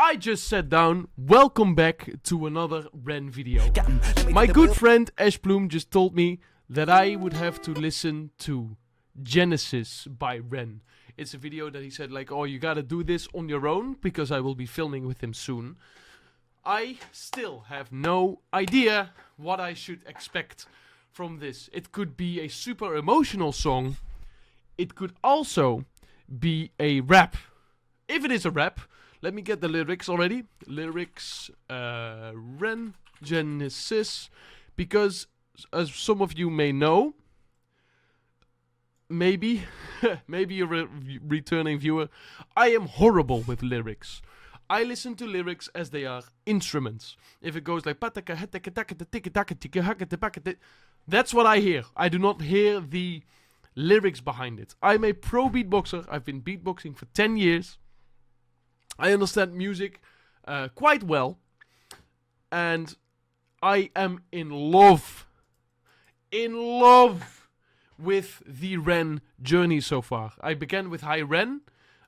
I just sat down. Welcome back to another REN video. My good friend Ash Bloom just told me that I would have to listen to Genesis by REN. It's a video that he said like, oh, you gotta do this on your own because I will be filming with him soon. I still have no idea what I should expect from this. It could be a super emotional song. It could also be a rap. If it is a rap, let me get the lyrics already. Lyrics, REN, Genesis. Because, as some of you may know, maybe you're a returning viewer, I am horrible with lyrics. I listen to lyrics as they are instruments. If it goes like that's what I hear. I do not hear the lyrics behind it. I'm a pro beatboxer. I've been beatboxing for 10 years. I understand music quite well. And I am in love with the REN journey so far. I began with high REN.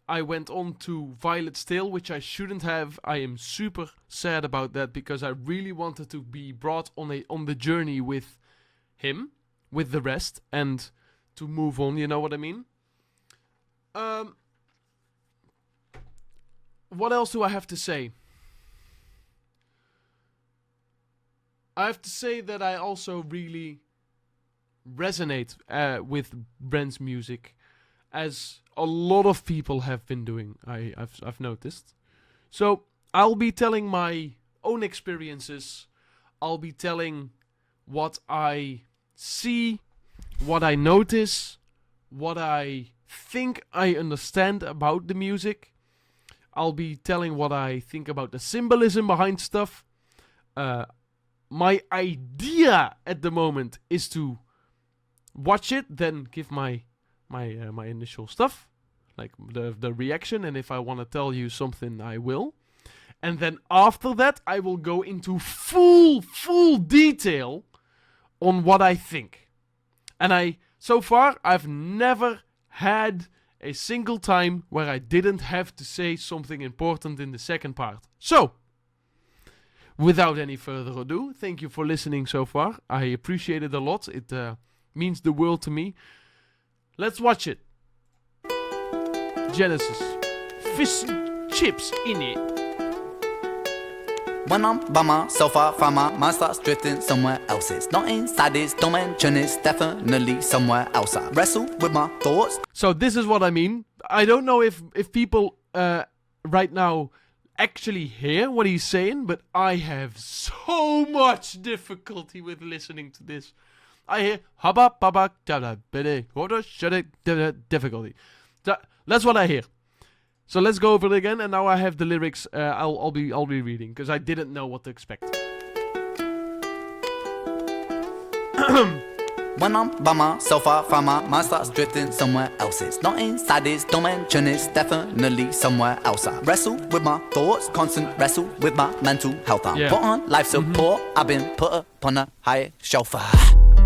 I went on to Violet Still, which I shouldn't have. I am super sad about that because I really wanted to be brought on the journey with him, with the rest, and to move on, you know what I mean? What else do I have to say? I have to say that I also really resonate with REN's music, as a lot of people have been doing, I've noticed. So, I'll be telling my own experiences. I'll be telling what I see, what I notice, what I think I understand about the music. I'll be telling what I think about the symbolism behind stuff. My idea at the moment is to watch it, then give my initial stuff, like the reaction, and if I want to tell you something, I will. And then after that, I will go into full detail on what I think. And so far, I've never had a single time where I didn't have to say something important in the second part. So, without any further ado, thank you for listening so far. I appreciate it a lot. It means the world to me. Let's watch it. Genesis. Fish and chips in it. When I'm by myself, I find my mind starts drifting somewhere else. It's not inside this dimension, it's definitely somewhere else. I wrestle with my thoughts. So this is what I mean. I don't know if people right now actually hear what he's saying, but I have so much difficulty with listening to this. I hear difficulty. That's what I hear. So let's go over it again, and now I have the lyrics. I'll be reading because I didn't know what to expect. When I'm by myself, I find my mind starts drifting somewhere else. It's not inside this dimension, it's definitely somewhere else. I wrestle with my thoughts, constant wrestle with my mental health. I'm put on life support, I've been put upon a higher shelf.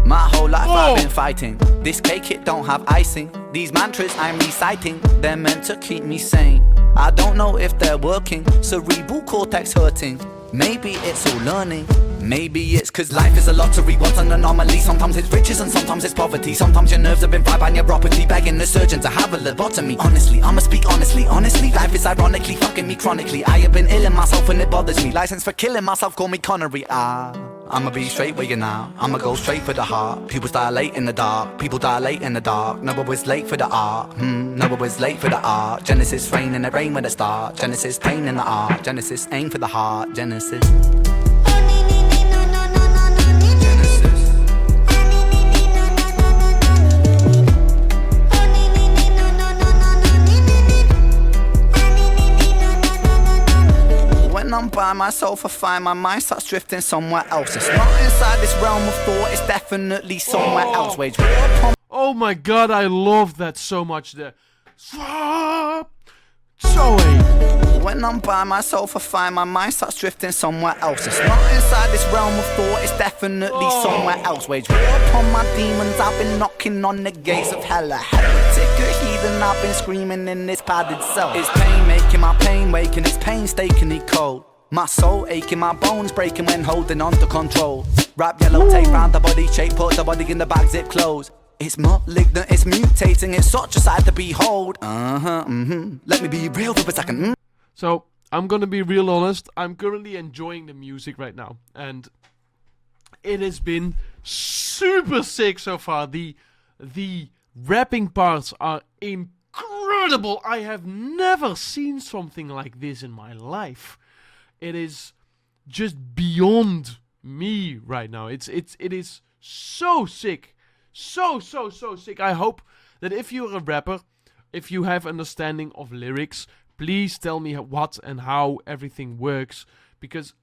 My whole life I've been fighting. This cake, it don't have icing. These mantras I'm reciting, they're meant to keep me sane. I don't know if they're working, cerebral cortex hurting. Maybe it's all learning. Maybe it's cause life is a lottery, what's an anomaly? Sometimes it's riches and sometimes it's poverty. Sometimes your nerves have been fried by neuropathy, begging the surgeon to have a lobotomy. Honestly, I'ma speak honestly, life is ironically fucking me chronically. I have been ill in myself and it bothers me. License for killing myself, call me Connery. I'ma be straight with you now, I'ma go straight for the heart. Pupils dilate in the dark, people dilate in the dark. No, I was late for the art, no, I was late for the art. Genesis rain and it rain with a start. Genesis pain in the art, Genesis aim for the heart. Genesis. When I'm by myself, I find my mind starts drifting somewhere else. It's not inside this realm of thought, it's definitely somewhere else. Wage war upon. Oh my god, I love that so much there. When I'm by myself, I find my mind starts drifting somewhere else. It's not inside this realm of thought, it's definitely somewhere else. Wage war upon my demons, I've been knocking on the gates of hell. A heretic, a heathen. reason I've been screaming in this padded cell. It's pain making my pain waking, it's painstakingly cold. My soul aching, my bones breaking when holding on to control. Wrap yellow tape round the body shape, put the body in the bag, zip close. It's malignant, it's mutating, it's such a sight to behold. Let me be real for a second. So, I'm gonna be real honest. I'm currently enjoying the music right now. And it has been super sick so far. The rapping parts are incredible. I have never seen something like this in my life. It is just beyond me right now. It is so sick. So sick. I hope that if you're a rapper, if you have understanding of lyrics, please tell me what and how everything works, because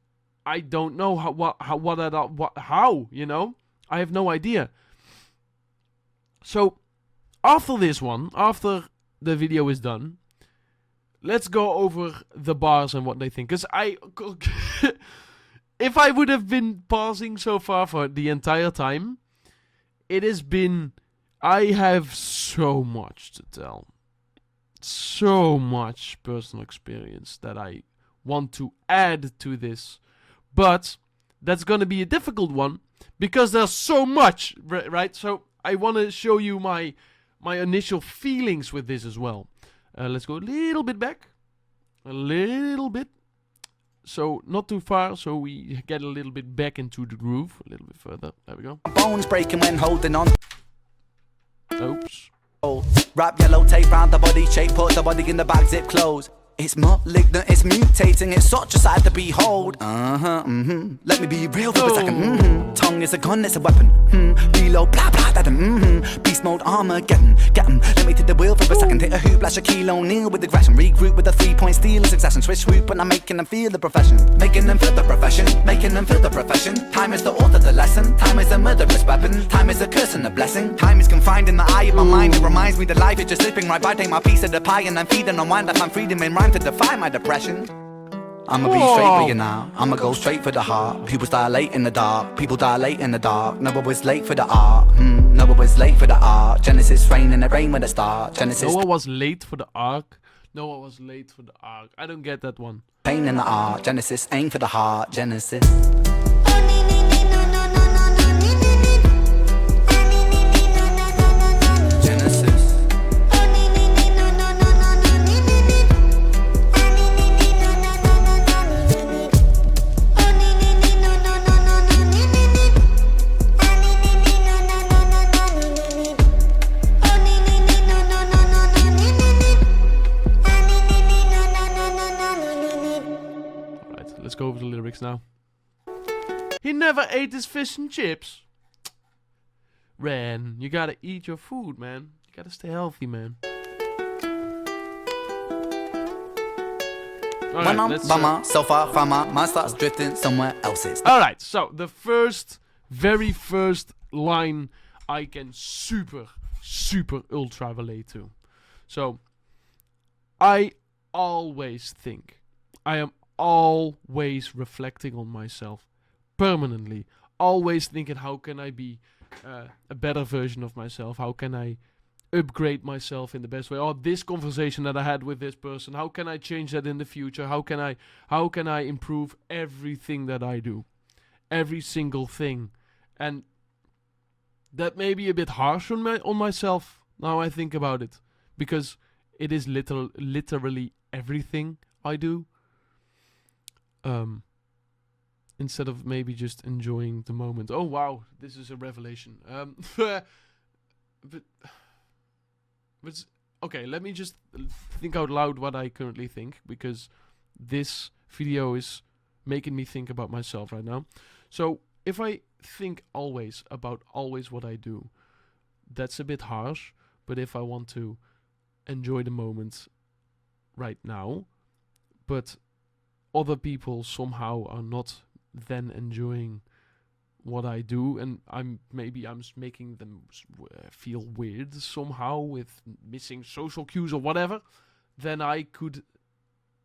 I don't know how, you know? I have no idea. So, after this one, after the video is done, let's go over the bars and what they think. Because if I would have been pausing so far for the entire time, I have so much to tell. So much personal experience that I want to add to this. But that's going to be a difficult one because there's so much, right? So I want to show you my initial feelings with this as well. Let's go a little bit back. A little bit. So not too far, so we get a little bit back into the groove. A little bit further. There we go. Bones breaking when holding on. Oops. Wrap yellow tape round the body shape, put the body in the bag, zip close. It's malignant, it's mutating, it's such a sight to behold. Let me be real for a second. Tongue is a gun, it's a weapon. Reload, blah blah, that beast mode, Armageddon. Get 'em. Let me take the wheel for a second. Hit a hoop, like Shaquille O'Neal with aggression. Regroup with a 3-point steal in succession. Switch swoop, and I'm making them feel the profession. Making them feel the profession, making them feel the profession. Time is the author, the lesson. Time is a murderous weapon. Time is a curse and a blessing. Time is confined in the eye of my mind. It reminds me that life is just slipping right by. Take my piece of the pie and I'm feeding on wine. That I'm freedom in rhyme to defy my depression. I'ma be straight for you now. I'ma go straight for the heart. People dilate in the dark. People dilate in the dark. No one was late for the art. No one was late for the art. Genesis rain and it rain with a star. Genesis. No one was late for the arc. No one was late for the arc. I don't get that one. Pain in the art. Genesis aim for the heart. Genesis. Let's go over the lyrics now. He never ate his fish and chips. REN, you gotta eat your food, man. You gotta stay healthy, man. When I'm by myself, I find my mind starts drifting somewhere else. Alright, so the very first line I can super ultra relate to. So, I always think, I am always reflecting on myself permanently, always thinking how can I be a better version of myself, how can I upgrade myself in the best way, or this conversation that I had with this person, how can I change that in the future, how can I improve everything that I do, every single thing. And that may be a bit harsh on myself now I think about it, because it is literally everything I do. Instead of maybe just enjoying the moment. Oh wow, this is a revelation. But okay, let me just think out loud what I currently think, because this video is making me think about myself right now. So if I think always about what I do, that's a bit harsh. But if I want to enjoy the moment right now, but other people somehow are not then enjoying what I do, and I'm making them feel weird somehow with missing social cues or whatever, then I could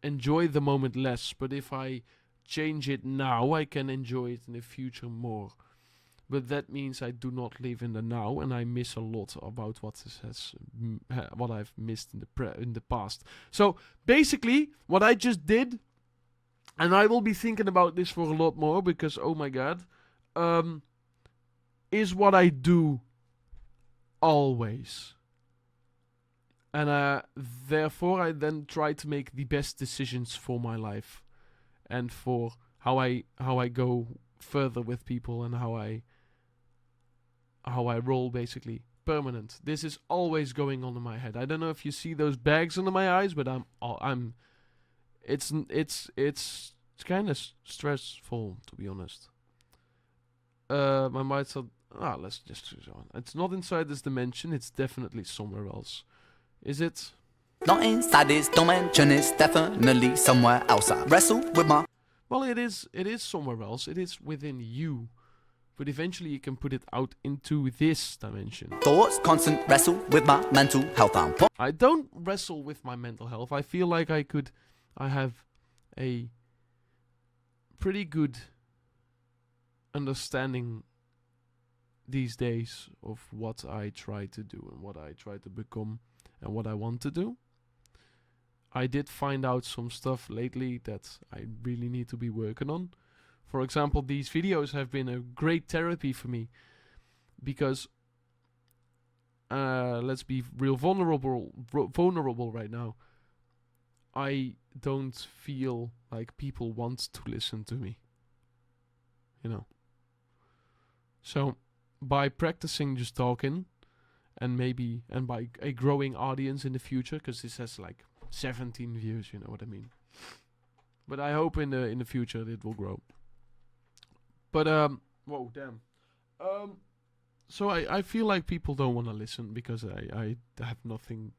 enjoy the moment less. But if I change it now, I can enjoy it in the future more. but that means I do not live in the now, and I miss a lot about what I've missed in the past. So basically, what I just did, and I will be thinking about this for a lot more because oh my god, is what I do always. And therefore I then try to make the best decisions for my life and for how I go further with people and how I roll, basically. Permanent. This is always going on in my head. I don't know if you see those bags under my eyes, but it's kind of stressful, to be honest. My mind said, let's just choose on. It's not inside this dimension, it's definitely somewhere else. Is it? Not inside this dimension, it's definitely somewhere else. I wrestle with my... Well, it is somewhere else. It is within you. But eventually you can put it out into this dimension. Thoughts, constant wrestle with my mental health. I don't wrestle with my mental health. I feel like I have a pretty good understanding these days of what I try to do and what I try to become and what I want to do. I did find out some stuff lately that I really need to be working on. For example, these videos have been a great therapy for me because let's be real vulnerable right now. I don't feel like people want to listen to me. You know. So by practicing just talking and by a growing audience in the future, because this has like 17 views, you know what I mean. But I hope in the future it will grow. But whoa, damn. So I feel like people don't want to listen because I have nothing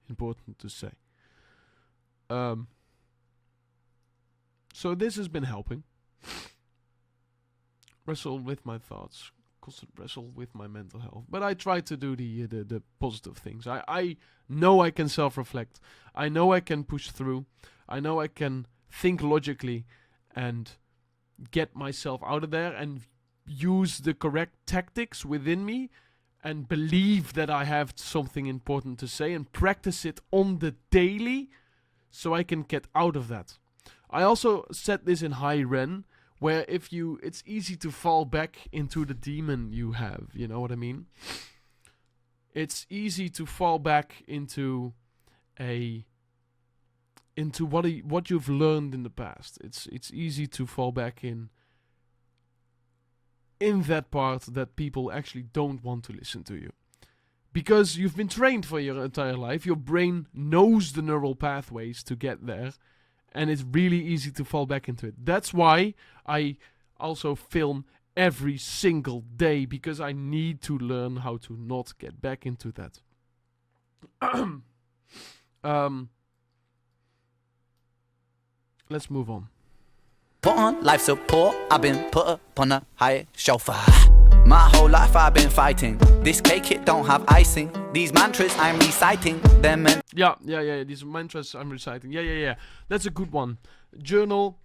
important to say. So this has been helping. Wrestle with my thoughts, constant wrestle with my mental health. But I try to do the positive things. I know I can self-reflect. I know I can push through. I know I can think logically and get myself out of there and use the correct tactics within me and believe that I have something important to say and practice it on the daily so I can get out of that. I also set this in high REN, where it's easy to fall back into the demon you have, you know what I mean? It's easy to fall back into what you've learned in the past. It's easy to fall back in that part that people actually don't want to listen to you. Because you've been trained for your entire life, your brain knows the neural pathways to get there, and it's really easy to fall back into it. That's why I also film every single day, because I need to learn how to not get back into that. Let's move on. Put on life support, I've been put up on a high shelf. My whole life I've been fighting. This cake, it don't have icing. These mantras I'm reciting, they're meant... Yeah. These mantras I'm reciting. Yeah. That's a good one. Journal.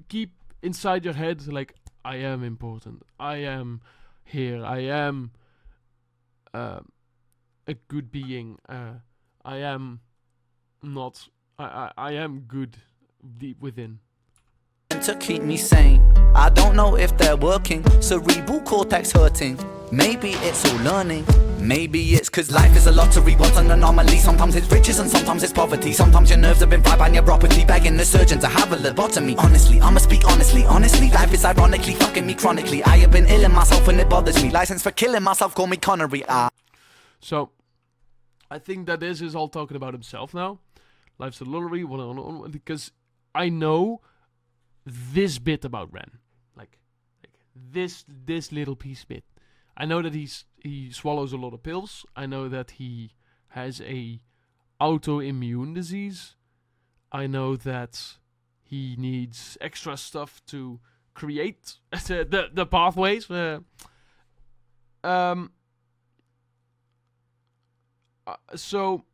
Keep inside your head, like, I am important. I am here. I am a good being. I am not... I am good deep within. To keep me sane, I don't know if they're working. Cerebral cortex hurting. Maybe it's all learning. Maybe it's cause life is a lottery. What's an anomaly? Sometimes it's riches and sometimes it's poverty. Sometimes your nerves have been fried by neuropathy, begging the surgeon to have a lobotomy. Honestly, I'ma speak honestly. Life is ironically fucking me chronically. I have been ill in myself and it bothers me. License for killing myself, call me Connery. So I think that this is all talking about himself now. Life's a lottery, because I know this bit about Ren, like this little piece bit. I know that he swallows a lot of pills. I know that he has a autoimmune disease. I know that he needs extra stuff to create the pathways. So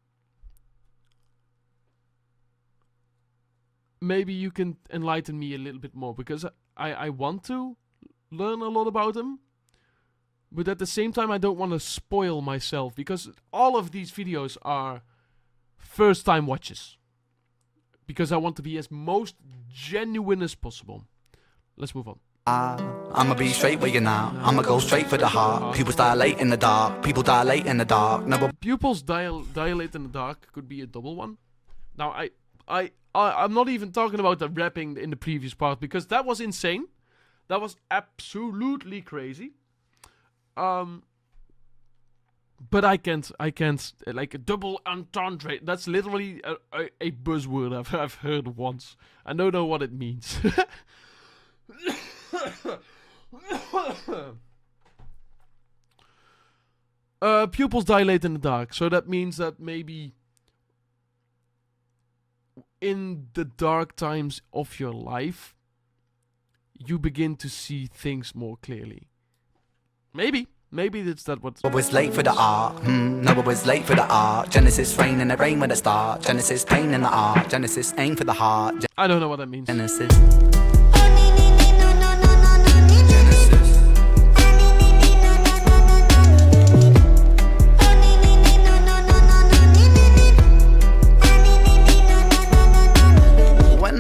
maybe you can enlighten me a little bit more, because I want to learn a lot about him. But at the same time, I don't want to spoil myself, because all of these videos are first time watches. Because I want to be as most genuine as possible. Let's move on. I'ma be straight with you now. I'ma go straight for the heart. Pupils dilate in the dark. People dilate in the dark. Never. Pupils dilate in the dark could be a double one. Now, I'm not even talking about the rapping in the previous part, because that was insane. That was absolutely crazy. But I can't, like a double entendre. That's literally a buzzword I've heard once. I don't know what it means. Pupils dilate in the dark. So that means that maybe in the dark times of your life, you begin to see things more clearly. Maybe that's that what. I was late for the art. No, I was late for the art. Genesis rain and the rain with a star. Genesis pain in the art. Genesis aim for the heart. I don't know what that means. Genesis.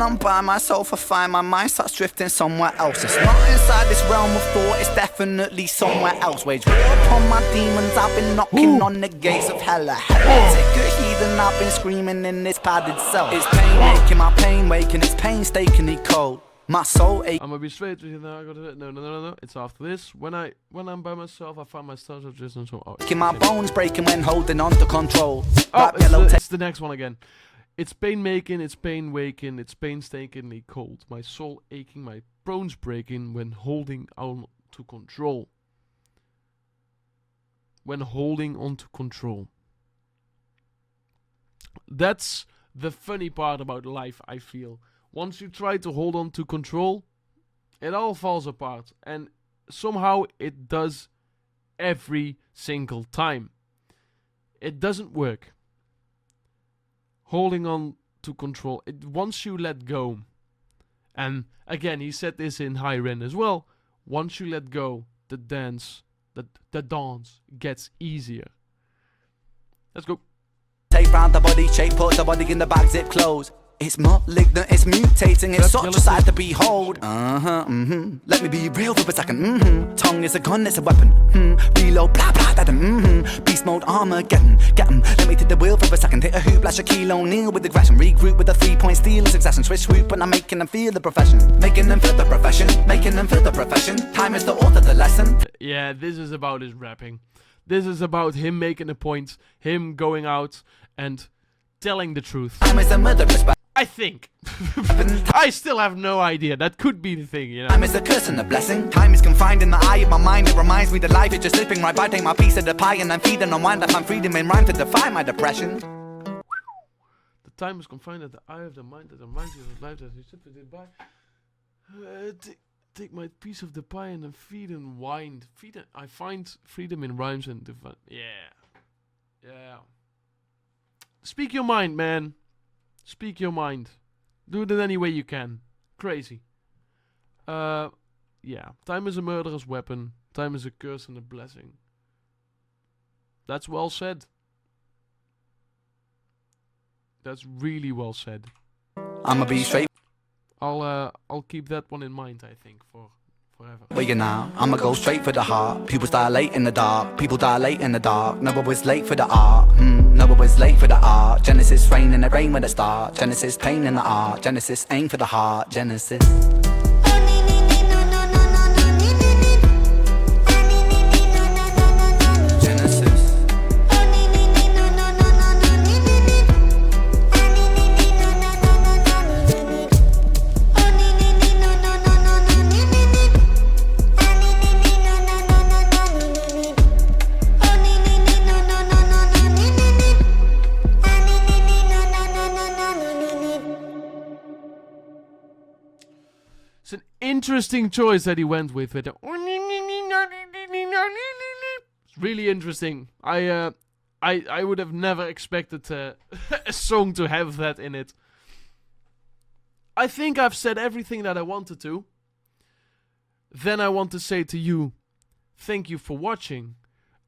I'm by myself, I find my mind starts drifting somewhere else. It's not inside this realm of thought, it's definitely somewhere else. Wage war upon my demons, I've been knocking on the gates of hella. Heretic, a heathen, I've been screaming in this padded cell. It's pain making my pain waking, it's painstakingly cold. My soul ache. I'm gonna be straight with you now. I got it. No. It's after this. When I'm by myself, I find my stars are just so. My bones breaking when holding on to control. It's the next one again. It's pain making, it's pain waking, it's painstakingly cold. My soul aching, my bones breaking when holding on to control. When holding on to control. That's the funny part about life, I feel. Once you try to hold on to control, it all falls apart. And somehow it does every single time. It doesn't work. Holding on to control. Once you let go, and again, he said this in High REN as well. Once you let go, the dance gets easier. Let's go. Tape round the body, shape, put the body in the bag, zip close. It's malignant, it's mutating, it's such a sight to behold. Let me be real for a second. Tongue is a gun, it's a weapon. Reload, blah blah, that. Beast mode, Armageddon. Get 'em. Let me take the wheel for a second. Hit a hoop, like Shaquille O'Neal with aggression. Regroup with a 3-point steal, succession. Switch swoop, and I'm making them feel the profession. Making them feel the profession. Making them feel the profession. Time is the author, the lesson. Yeah, this is about his rapping. This is about him making a point, him going out and telling the truth. Time is a murderous. I think. I still have no idea. That could be the thing, you know. Time is a curse and a blessing. Time is confined in the eye of my mind. It reminds me that life is just slipping right by. Take my piece of the pie and I'm feeding on wine. I find freedom in rhyme to defy my depression. The time is confined at the eye of the mind that reminds you of life that is slipping by. Take my piece of the pie and then feed and wine. I find freedom in rhymes and define. Yeah. Speak your mind, man. Speak your mind. Do it in any way you can. Crazy. Yeah. Time is a murderous weapon. Time is a curse and a blessing. That's well said. That's really well said. I'ma be straight. I'll keep that one in mind, I think, for forever. Where you now? I'ma go straight for the heart. People dilate in the dark. People dilate in the dark. Never was late for the art. Never was late for the art. Genesis rain and the rain with a star. Genesis pain in the art. Genesis aim for the heart. Genesis. It's an interesting choice that he went with the it's really interesting. I would have never expected a song to have that in it. I think I've said everything that I wanted to. then I want to say to you, thank you for watching.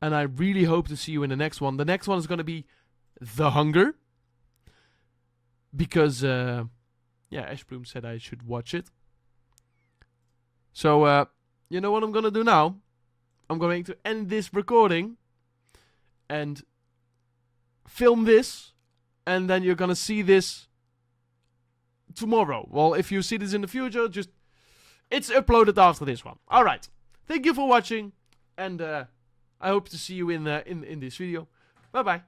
And I really hope to see you in the next one. The next one is going to be The Hunger. Because, Ashbloom said I should watch it. So, you know what I'm going to do now? I'm going to end this recording. And film this. And then you're going to see this tomorrow. Well, if you see this in the future, it's uploaded after this one. Alright. Thank you for watching. And I hope to see you in this video. Bye bye.